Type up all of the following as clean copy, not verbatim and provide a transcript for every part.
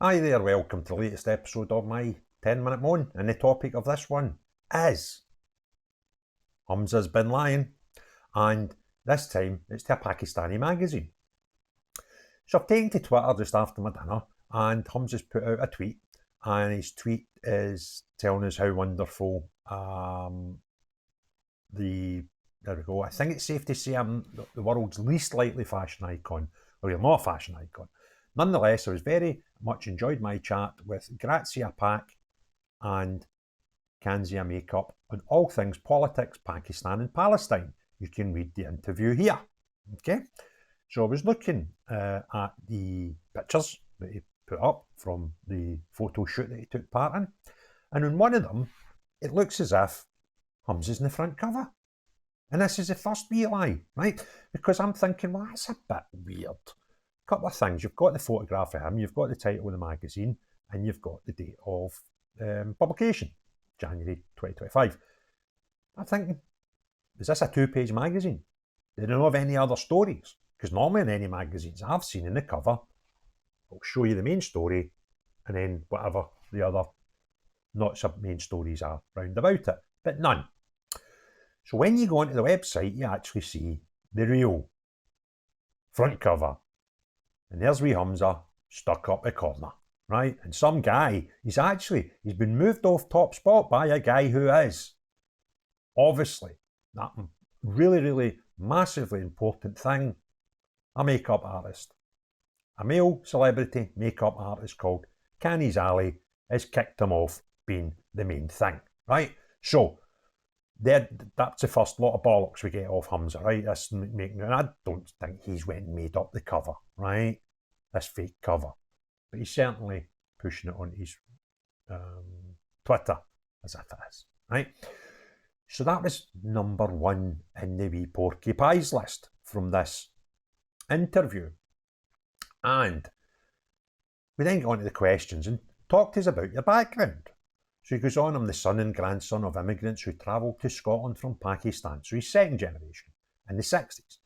Hi there, welcome to the latest episode of my 10-minute moan, and the topic of this one is HUMZA's been lying, and this time it's to a Pakistani magazine. So I've taken to Twitter just after my dinner, and HUMZA's put out a tweet, and his tweet is telling us how wonderful there we go. I think it's safe to say I'm the world's least likely fashion icon, or you're not a fashion icon. Nonetheless, I was very much enjoyed my chat with Grazia Pak and Kanzia Makeup on all things politics, Pakistan and Palestine. You can read the interview here. Okay, so I was looking at the pictures that he put up from the photo shoot that he took part in, and on one of them, it looks as if HUMZA's in the front cover. And this is the first wee lie, right? Because I'm thinking, well, that's a bit weird. A couple of things. You've got the photograph of him, you've got the title of the magazine, and you've got the date of publication, January 2025. I'm thinking, is this a two-page magazine? They don't have any other stories. Because normally in any magazines I've seen in the cover, it'll show you the main story, and then whatever the other not sub-main stories are round about it. But none. So when you go onto the website, you actually see the real front cover. And there's wee HUMZA stuck up the corner, right? And some guy, he's been moved off top spot by a guy who is obviously that really, really massively important thing, a makeup artist. A male celebrity makeup artist called Canny's Alley has kicked him off being the main thing, right? So that's the first lot of bollocks we get off HUMZA, right? And I don't think he's went and made up the cover, right? This fake cover. But he's certainly pushing it on his Twitter as if it is, right? So that was number one in the wee porky pies list from this interview. And we then go on to the questions and talk to us about your background. So he goes on, I'm the son and grandson of immigrants who travelled to Scotland from Pakistan. So he's second generation in the 60s.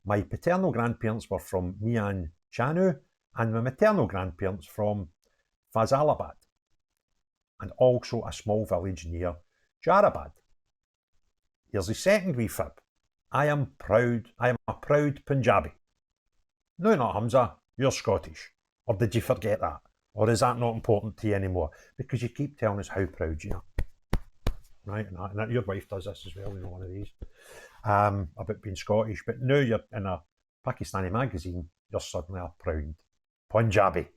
My paternal grandparents were from Mian Chanu and my maternal grandparents from Faisalabad and also a small village near Jarabad. Here's the second wee fib. I am a proud Punjabi. No, not HUMZA, you're Scottish. Or did you forget that? Or is that not important to you anymore? Because you keep telling us how proud you are. Right? And your wife does this as well, you know, one of these. About being Scottish. But now you're in a Pakistani magazine, you're suddenly a proud Punjabi.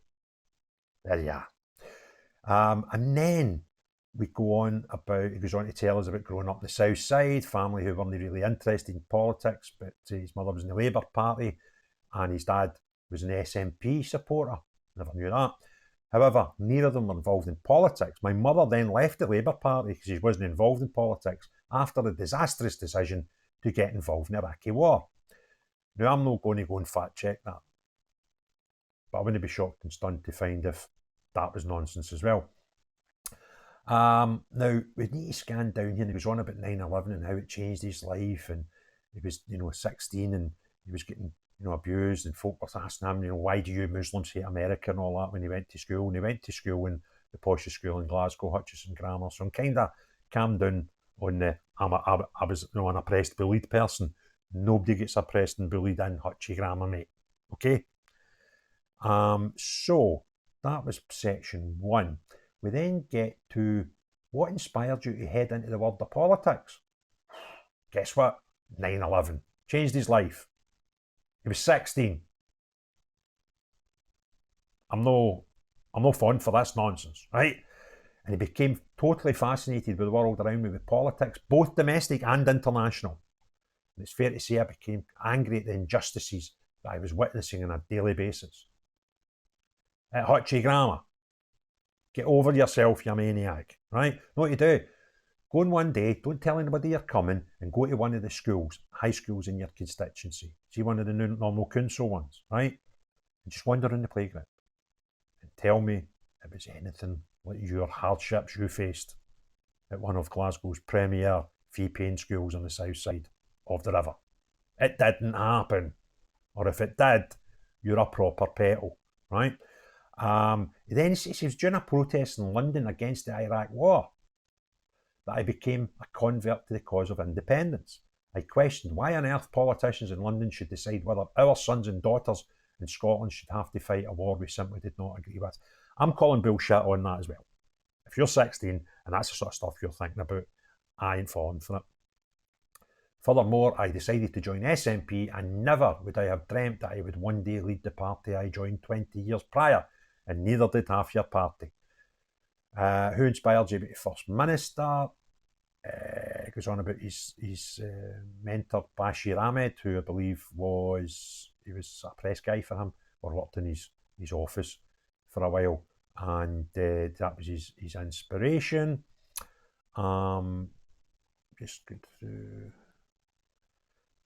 There you are. And then we go on he goes on to tell us about growing up the South Side, family who weren't really interested in politics, but his mother was in the Labour Party and his dad was an SNP supporter. Never knew that. However, neither of them were involved in politics. My mother then left the Labour Party because she wasn't involved in politics after the disastrous decision to get involved in the Iraqi war. Now, I'm not going to go and fact check that, but I wouldn't be shocked and stunned to find if that was nonsense as well. Now, we need to scan down here, and he was on about 9/11 and how it changed his life, and he was, 16, and he was getting abused, and folk were asking him, why do you Muslims hate America and all that when he went to school. And he went to school in the poshest school in Glasgow, Hutchison Grammar. So I'm kind of calmed down on I was an oppressed, bullied person. Nobody gets oppressed and bullied in Hutchie Grammar, mate. Okay? So that was section one. We then get to what inspired you to head into the world of politics. Guess what? 9/11. Changed his life. He was 16. I'm no fond for this nonsense, right? And he became totally fascinated with the world around me, with politics, both domestic and international. And it's fair to say I became angry at the injustices that I was witnessing on a daily basis. At Hutchie Grammar, get over yourself, you maniac, right? Know what you do? Go in one day, don't tell anybody you're coming, and go to one of the schools, high schools in your constituency. See one of the normal council ones, right? And just wander in the playground and tell me it was anything like your hardships you faced at one of Glasgow's premier fee-paying schools on the south side of the river. It didn't happen. Or if it did, you're a proper petal, right? He then says he was during a protest in London against the Iraq war that I became a convert to the cause of independence. I questioned why on earth politicians in London should decide whether our sons and daughters in Scotland should have to fight a war we simply did not agree with. I'm calling bullshit on that as well. If you're 16 and that's the sort of stuff you're thinking about, I ain't falling for it. Furthermore, I decided to join SNP, and never would I have dreamt that I would one day lead the party I joined 20 years prior, and neither did half your party. Who inspired you to be First Minister? Goes on about his mentor Bashir Ahmed, who I believe was a press guy for him, or worked in his office for a while, and that was his inspiration. Just go through.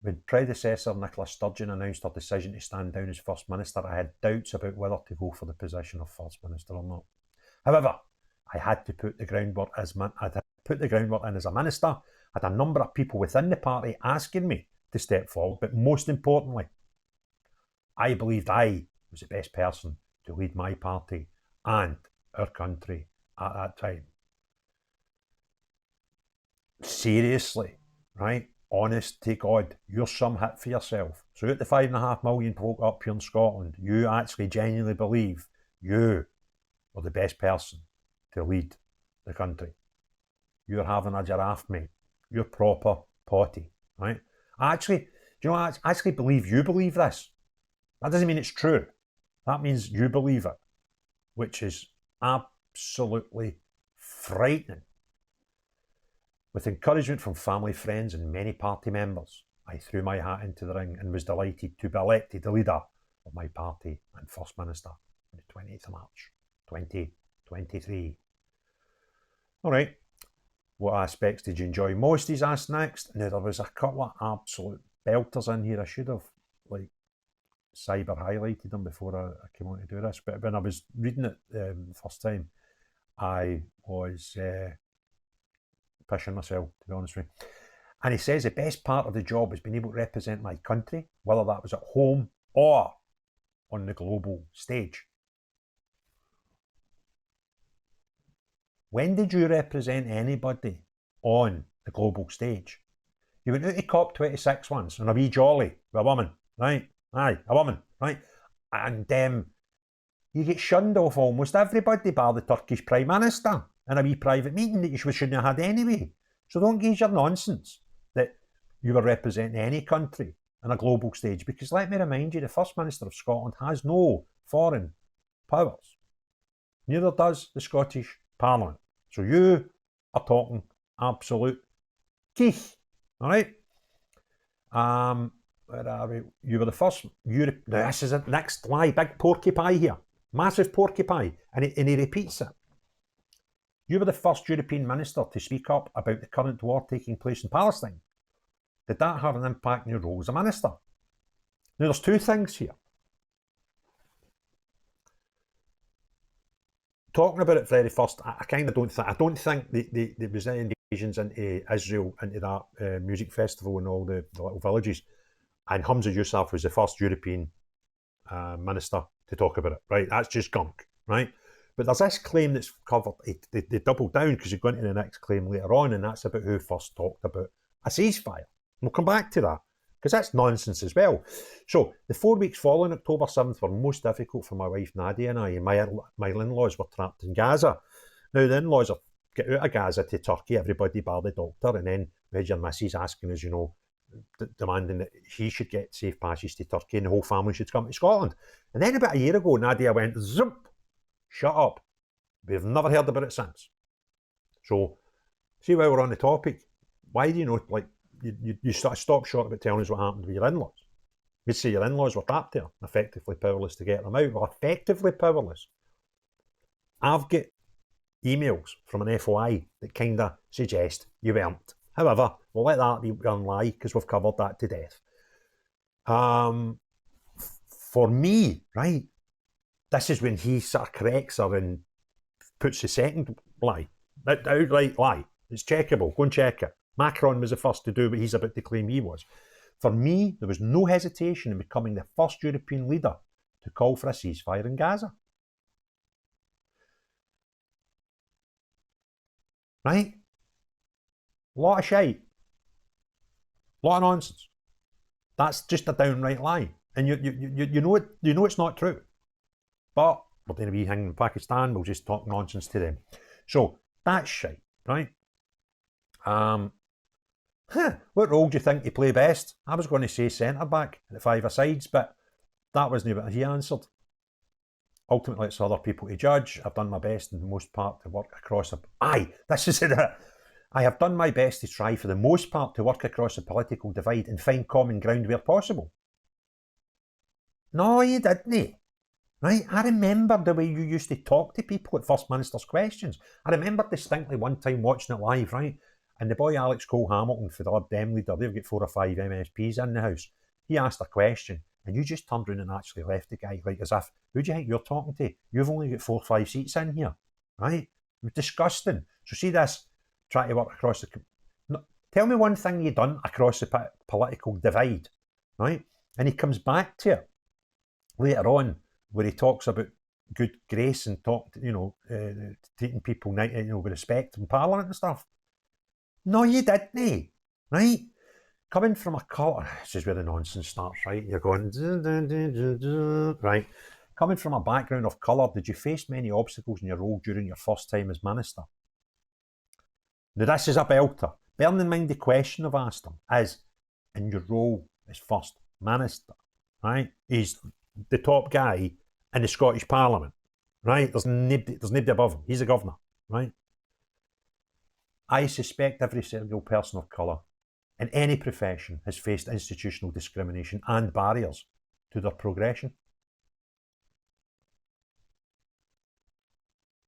When predecessor Nicola Sturgeon announced her decision to stand down as First Minister, I had doubts about whether to go for the position of First Minister or not. However, I had to put the groundwork in as a minister. I had a number of people within the party asking me to step forward, but most importantly, I believed I was the best person to lead my party and our country at that time. Seriously, right? Honest to God, you're some hit for yourself. So out the 5.5 million folk up here in Scotland, you actually genuinely believe you are the best person to lead the country. You're having a giraffe, mate. You're proper potty, right? I actually believe you believe this. That doesn't mean it's true. That means you believe it, which is absolutely frightening. With encouragement from family, friends, and many party members, I threw my hat into the ring and was delighted to be elected the leader of my party and First Minister on the 28th of March, 2023. All right, what aspects did you enjoy most? He's asked next. Now, there was a couple of absolute belters in here. I should have, cyber highlighted them before I came on to do this. But when I was reading it the first time, I was pissing myself, to be honest with you. And he says the best part of the job is being able to represent my country, whether that was at home or on the global stage. When did you represent anybody on the global stage? You went out to COP26 once on a wee jolly with a woman, right? Aye, a woman, right? And you get shunned off almost everybody bar the Turkish Prime Minister in a wee private meeting that you shouldn't have had anyway. So don't give your nonsense that you were representing any country on a global stage, because let me remind you, the First Minister of Scotland has no foreign powers. Neither does the Scottish Parliament. So you are talking absolute teeth, all right? Where are we? You were the first Europe. Now this is it. Next lie, big porcupine here, massive porcupine, and he repeats it. You were the first European minister to speak up about the current war taking place in Palestine. Did that have an impact on your role as a minister? Now there's two things here. Talking about it very first, I kind of don't think there was any invasions into Israel, into that music festival and all the little villages. And HUMZA YOUSAF was the first European minister to talk about it, right? That's just gunk, right? But there's this claim that's covered, they doubled down because you're going to the next claim later on, and that's about who first talked about a ceasefire. We'll come back to that, because that's nonsense as well. So the 4 weeks following October 7th were most difficult for my wife Nadia and I, and my in-laws were trapped in Gaza. Now the in-laws are get out of Gaza to Turkey, everybody bar the doctor, and then we had your missus asking us, demanding that he should get safe passage to Turkey and the whole family should come to Scotland. And then about a year ago, Nadia went, zoop, shut up. We've never heard about it since. So, see while we're on the topic, why do you stop short about telling us what happened with your in-laws? You'd say your in-laws were trapped there, effectively powerless to get them out. Well, effectively powerless. I've got emails from an FOI that kind of suggest you weren't. However, we'll let that be one lie because we've covered that to death. For me, right, this is when he sort of corrects her and puts the second lie. That outright lie. It's checkable. Go and check it. Macron was the first to do what he's about to claim he was. For me, there was no hesitation in becoming the first European leader to call for a ceasefire in Gaza. right? A lot of shite. A lot of nonsense. That's just a downright lie. And you know it's not true. But we're going to be hanging in Pakistan, we'll just talk nonsense to them. So that's shite, right? What role do you think you play best? I was going to say centre back at the five-a-sides, but that wasn't what he answered. Ultimately, it's other people to judge. I've done my best in the most part to work across the... this is it. I have done my best to try for the most part to work across the political divide and find common ground where possible. No, you didn't. Right? I remember the way you used to talk to people at First Minister's Questions. I remember distinctly one time watching it live, right? And the boy Alex Cole-Hamilton, for the Lib Dem leader, they've got 4 or 5 MSPs in the house. He asked a question, and you just turned around and actually left the guy, like as if, who do you think you're talking to? You've only got 4 or 5 seats in here, right? It was disgusting. So see this, try to work across the... No, tell me one thing you've done across the political divide, right? And he comes back to it later on, where he talks about good grace and treating people with respect in Parliament and stuff. No, you didn't, right? Coming from a colour, this is where the nonsense starts, right? You're going, right? Coming from a background of colour, did you face many obstacles in your role during your first time as minister? Now, this is a belter. Bearing in mind the question I've asked him is, in your role as first minister, right? He's the top guy in the Scottish Parliament, right? There's nobody above him. He's the governor, right? I suspect every single person of colour in any profession has faced institutional discrimination and barriers to their progression.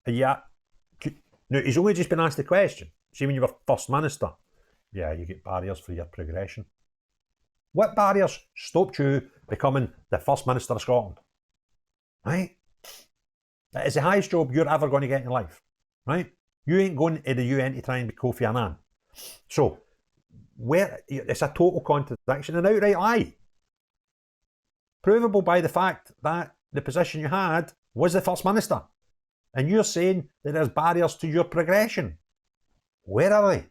Yeah. Now, he's only just been asked the question. See, when you were First Minister, yeah, you get barriers for your progression. What barriers stopped you becoming the First Minister of Scotland? Right? That is the highest job you're ever going to get in life, right? You ain't going to the UN to try and be Kofi Annan. So, it's a total contradiction, an outright lie. Provable by the fact that the position you had was the First Minister. And you're saying that there's barriers to your progression. Where are they?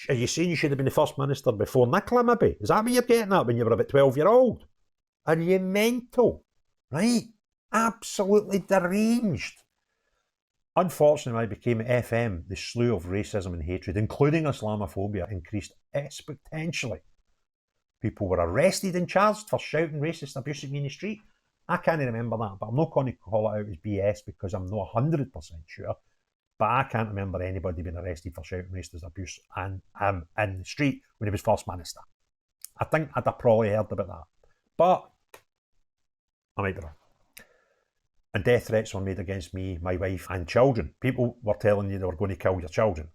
Are you saying you should have been the First Minister before Nicola, maybe? Is that what you're getting at when you were about 12-year-old? Are you mental? Right? Absolutely deranged. Unfortunately, when I became FM, the slew of racism and hatred, including Islamophobia, increased exponentially. People were arrested and charged for shouting racist abuse at me in the street. I can't remember that, but I'm not going to call it out as BS because I'm not 100% sure. But I can't remember anybody being arrested for shouting racist abuse in the street when he was First Minister. I think I'd have probably heard about that. But I might be wrong. And death threats were made against me, my wife, and children. People were telling you they were going to kill your children.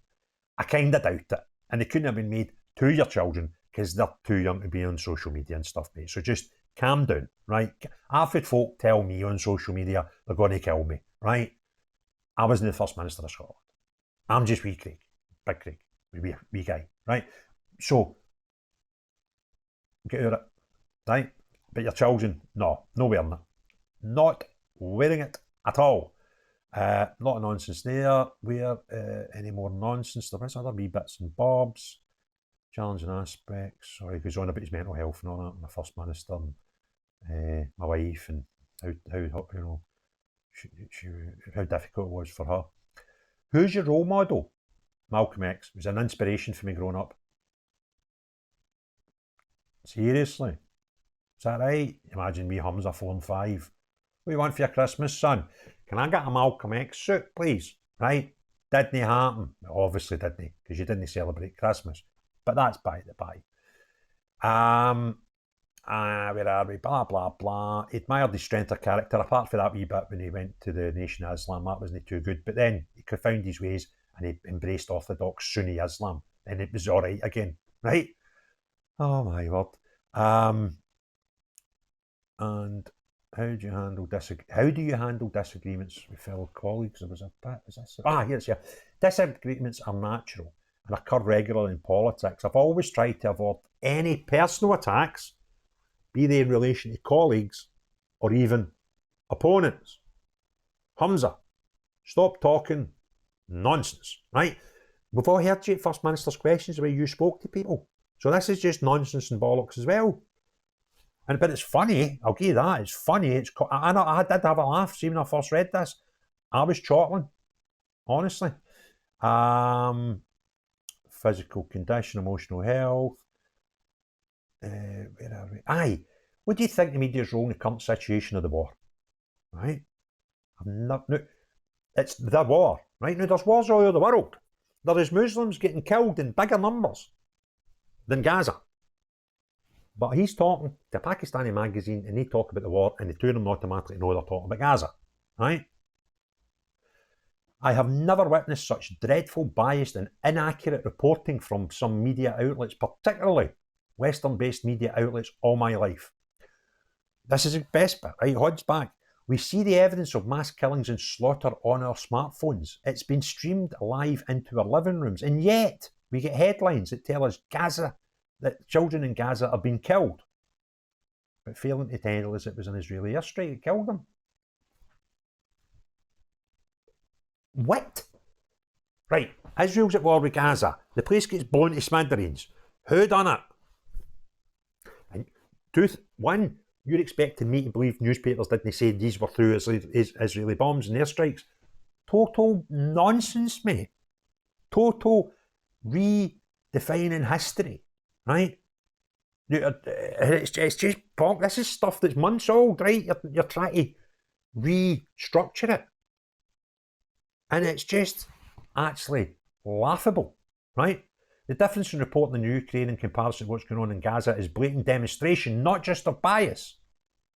I kind of doubt it. And they couldn't have been made to your children because they're too young to be on social media and stuff, mate. So just calm down, right? I've had folk tell me on social media they're going to kill me, right? I wasn't the First Minister of Scotland. I'm just wee Craig, big Craig, wee guy, right? So, get over it, right? But your children, no wearing it. Not wearing it at all. Lot of nonsense there. Where any more nonsense? There is other wee bits and bobs. Challenging aspects. Sorry, he goes on about his mental health and all that. My First Minister and my wife and how how difficult it was for her. Who's your role model? Malcolm X was an inspiration for me growing up. Seriously? Is that right? Imagine me, HUMZA, 4 and 5. What do you want for your Christmas, son? Can I get a Malcolm X suit, please? Right? Didn't happen. Obviously didn't, because you didn't celebrate Christmas. But that's by the by. Where are we? Blah, blah, blah. He admired his strength of character, apart from that wee bit when he went to the Nation of Islam. That wasn't too good. But then he found his ways and he embraced orthodox Sunni Islam. And it was all right again. Right? Oh, my word. And how do you handle disagreements with fellow colleagues? There was a bit. Is this? Here. Disagreements are natural and occur regularly in politics. I've always tried to avoid any personal attacks, be they in relation to colleagues or even opponents. HUMZA, stop talking nonsense, right? We've all heard you First Minister's questions, the way you spoke to people. So this is just nonsense and bollocks as well. But it's funny, I'll give you that, it's funny. I did have a laugh, see when I first read this. I was chortling, honestly. Physical condition, emotional health. Where are we? Aye, what do you think the media's role in the current situation of the war? Right? It's the war, right? Now, there's wars all over the world. There is Muslims getting killed in bigger numbers than Gaza. But he's talking to a Pakistani magazine and they talk about the war and the two of them automatically know they're talking about Gaza, right? I have never witnessed such dreadful, biased and inaccurate reporting from some media outlets, particularly Western-based media outlets, all my life. This is the best bit, right? Hodge back. We see the evidence of mass killings and slaughter on our smartphones. It's been streamed live into our living rooms, and yet we get headlines that tell us that children in Gaza are being killed, but failing to tell us it was an Israeli airstrike that killed them. What? Right, Israel's at war with Gaza. The place gets blown to smithereens. Who done it? And one, you're expecting me to believe newspapers didn't say these were through Israeli bombs and airstrikes. Total nonsense, mate. Total redefining history, right? It's just bonk. This is stuff that's months old, right? You're trying to restructure it. And it's just actually laughable, right? The difference in reporting in Ukraine in comparison to what's going on in Gaza is blatant demonstration, not just of bias,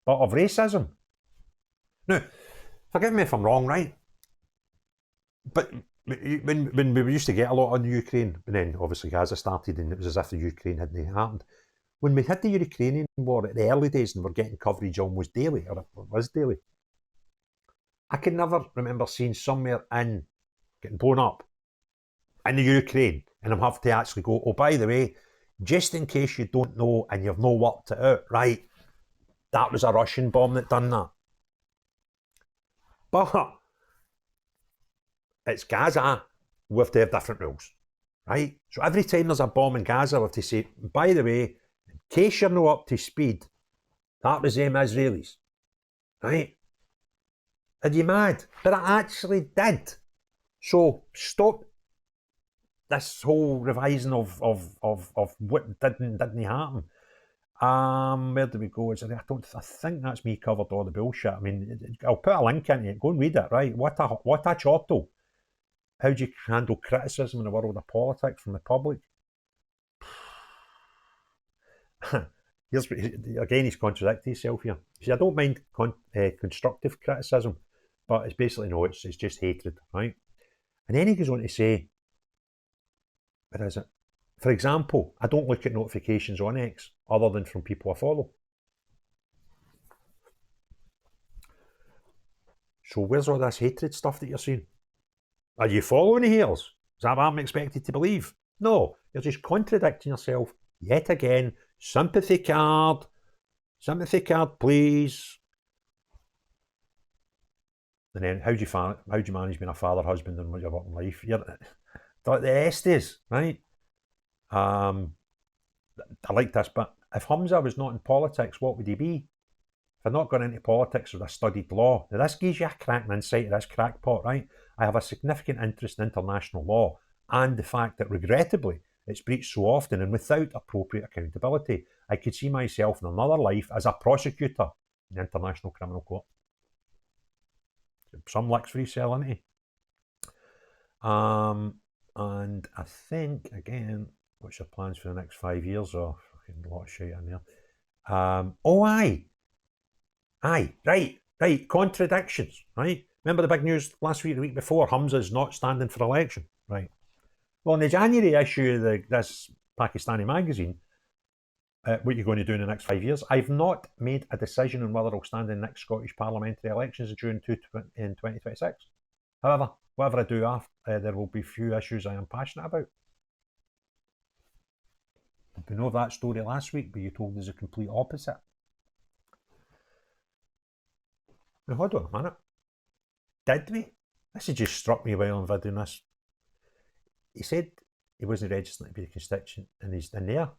but of racism. Now, forgive me if I'm wrong, right? But when we used to get a lot on Ukraine, and then obviously Gaza started and it was as if the Ukraine hadn't happened. When we had the Ukrainian war at the early days and we're getting coverage almost daily, or it was daily, I can never remember seeing somewhere in getting blown up in the Ukraine and I'm having to actually go, oh, by the way, just in case you don't know and you've not worked it out, right, that was a Russian bomb that done that. But it's Gaza, we have to have different rules, right? So every time there's a bomb in Gaza, we have to say, by the way, in case you're not up to speed, that was them Israelis, right? Are you mad? But I actually did. So stop this whole revising of what didn't happen. Where do we go? I think that's me covered all the bullshit. I mean, I'll put a link in it. Go and read it, right? What a chortle. How do you handle criticism in the world of politics from the public? He's contradicting himself here. See, I don't mind constructive criticism, but it's basically no, it's just hatred, right? And then he goes on to say, where is it? For example, I don't look at notifications on X other than from people I follow. So where's all this hatred stuff that you're seeing? Are you following the heels? Is that what I'm expected to believe? No, you're just contradicting yourself yet again. Sympathy card, please. And then how do you manage being a father, husband, and your working life? The Estes, right? I like this, but if HUMZA was not in politics, what would he be? If I'd not gone into politics or I studied law, now this gives you a cracking insight of this crackpot, right? I have a significant interest in international law and the fact that, regrettably, it's breached so often and without appropriate accountability. I could see myself in another life as a prosecutor in the International Criminal Court. Some licks for his cell, isn't he? And I think, again, what's your plans for the next 5 years? Oh, fucking a lot of shit in there. Right. Contradictions, right? Remember the big news last week, the week before? HUMZA is not standing for election, right? Well, in the January issue of this Pakistani magazine, what you're going to do in the next 5 years, I've not made a decision on whether I'll stand in the next Scottish parliamentary elections in 2026. However, whatever I do after, there will be few issues I am passionate about. We know that story last week, but you told us the complete opposite. Now, hold on a minute. Did we? This has just struck me while I'm videoing this. he said he wasn't registering to be a constituent and he's in there.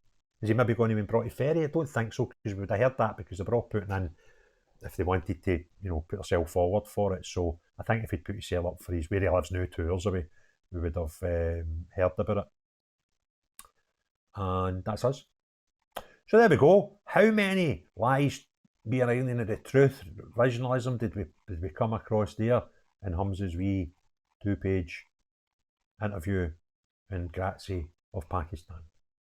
Is he maybe going to be brought to ferry? I don't think so, because we would have heard that, because they were all putting in if they wanted to, you know, put themselves forward for it. So I think if he'd put himself up for his where he lives now 2 hours away, we would have heard about it. And that's us. So there we go. How many lies being alien of the truth, visionalism did we come across there in HUMZA's wee 2-page interview in Grazie of Pakistan?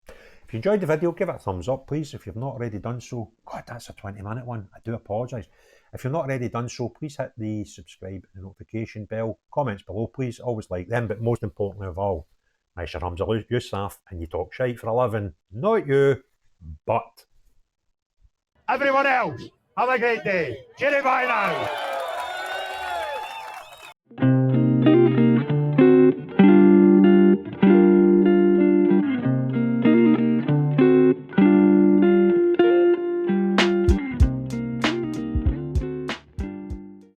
If you enjoyed the video, give it a thumbs up, please. If you've not already done so, God, that's a 20-minute one. I do apologise. If you've not already done so, please hit the subscribe and notification bell. Comments below, please. Always like them, but most importantly of all, nice your HUMZA YOUSAF, and you talk shite for a living. Not you, but everyone else. Have a great day. Cheerio, bye now.